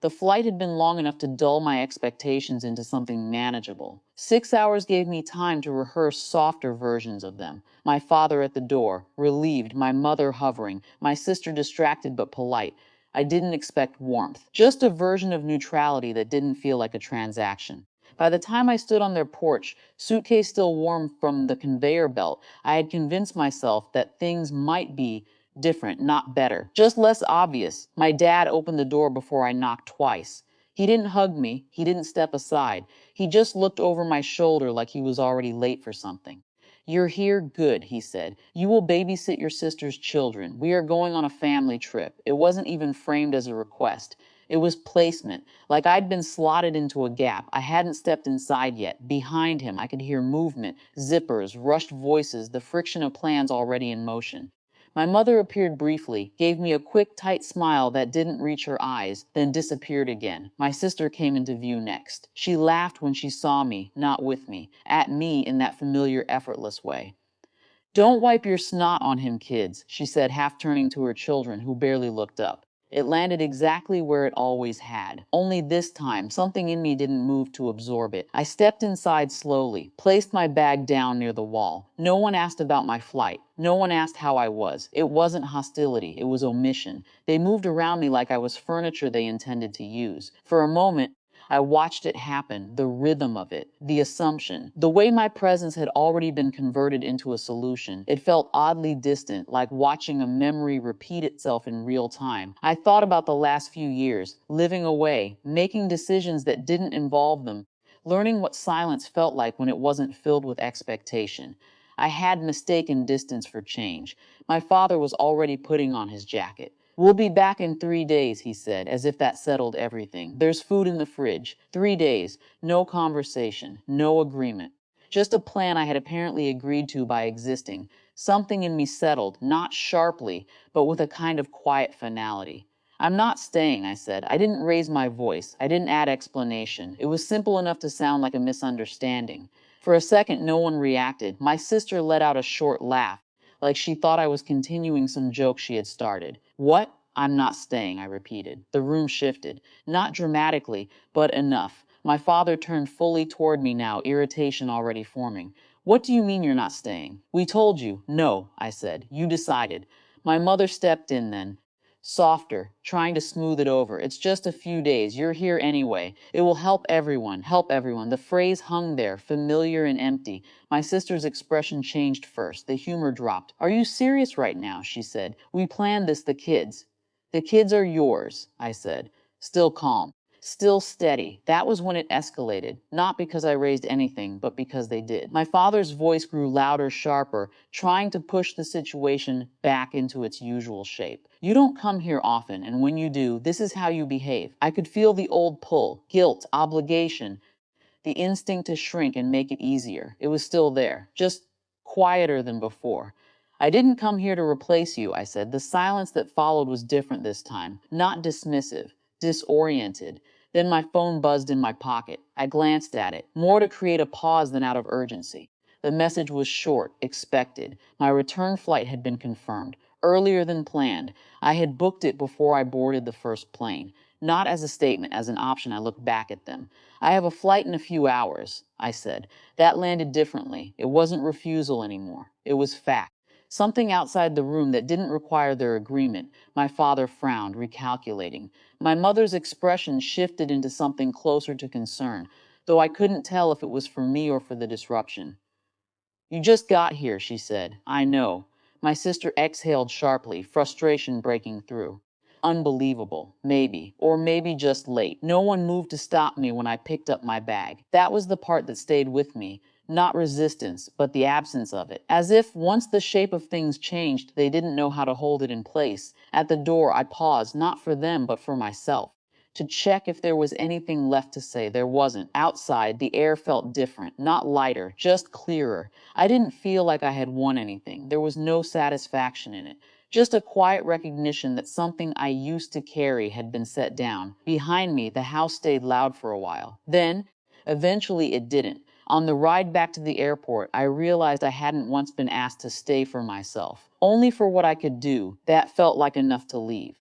The flight had been long enough to dull my expectations into something manageable. 6 hours gave me time to rehearse softer versions of them. My father at the door, relieved, my mother hovering, my sister distracted but polite. I didn't expect warmth, just a version of neutrality that didn't feel like a transaction. By the time I stood on their porch, suitcase still warm from the conveyor belt, I had convinced myself that things might be different, not better, just less obvious. My dad opened the door before I knocked twice. He didn't hug me, he didn't step aside. He just looked over my shoulder like he was already late for something. "You're here, good," he said. "You will babysit your sister's children. We are going on a family trip." It wasn't even framed as a request. It was placement, like I'd been slotted into a gap. I hadn't stepped inside yet. Behind him, I could hear movement, zippers, rushed voices, the friction of plans already in motion. My mother appeared briefly, gave me a quick, tight smile that didn't reach her eyes, then disappeared again. My sister came into view next. She laughed when she saw me, not with me, at me in that familiar, effortless way. "Don't wipe your snot on him, kids," she said, half turning to her children, who barely looked up. It landed exactly where it always had. Only this time, something in me didn't move to absorb it. I stepped inside slowly, placed my bag down near the wall. No one asked about my flight. No one asked how I was. It wasn't hostility, it was omission. They moved around me like I was furniture they intended to use. For a moment, I watched it happen, the rhythm of it, the assumption. The way my presence had already been converted into a solution. It felt oddly distant, like watching a memory repeat itself in real time. I thought about the last few years, living away, making decisions that didn't involve them, learning what silence felt like when it wasn't filled with expectation. I had mistaken distance for change. My father was already putting on his jacket. "We'll be back in 3 days," he said, as if that settled everything. "There's food in the fridge." 3 days. No conversation. No agreement. Just a plan I had apparently agreed to by existing. Something in me settled, not sharply, but with a kind of quiet finality. "I'm not staying," I said. I didn't raise my voice. I didn't add explanation. It was simple enough to sound like a misunderstanding. For a second, no one reacted. My sister let out a short laugh, like she thought I was continuing some joke she had started. "What?" "I'm not staying," I repeated. The room shifted. Not dramatically, but enough. My father turned fully toward me now, irritation already forming. "What do you mean you're not staying?" "We told you." "No," I said. "You decided." My mother stepped in then, softer, trying to smooth it over. "It's just a few days. You're here anyway. It will help everyone, help everyone." The phrase hung there, familiar and empty. My sister's expression changed first. The humor dropped. "Are you serious right now?" she said. "We planned this, the kids." "The kids are yours," I said, still calm, still steady. That was when it escalated, not because I raised anything, but because they did. My father's voice grew louder, sharper, trying to push the situation back into its usual shape. "You don't come here often, and when you do, this is how you behave." I could feel the old pull, guilt, obligation, the instinct to shrink and make it easier. It was still there, just quieter than before. "I didn't come here to replace you," I said. The silence that followed was different this time, not dismissive, disoriented. Then my phone buzzed in my pocket. I glanced at it, more to create a pause than out of urgency. The message was short, expected. My return flight had been confirmed, earlier than planned. I had booked it before I boarded the first plane. Not as a statement, as an option. I looked back at them. "I have a flight in a few hours," I said. That landed differently. It wasn't refusal anymore. It was fact. Something outside the room that didn't require their agreement. My father frowned, recalculating. My mother's expression shifted into something closer to concern, though I couldn't tell if it was for me or for the disruption. "You just got here," she said. "I know." My sister exhaled sharply, frustration breaking through. Unbelievable. Maybe. Or maybe just late. No one moved to stop me when I picked up my bag. That was the part that stayed with me. Not resistance, but the absence of it. As if once the shape of things changed, they didn't know how to hold it in place. At the door, I paused, not for them, but for myself, to check if there was anything left to say. There wasn't. Outside, the air felt different, not lighter, just clearer. I didn't feel like I had won anything. There was no satisfaction in it. Just a quiet recognition that something I used to carry had been set down. Behind me, the house stayed loud for a while. Then, eventually, it didn't. On the ride back to the airport, I realized I hadn't once been asked to stay for myself. Only for what I could do. That felt like enough to leave.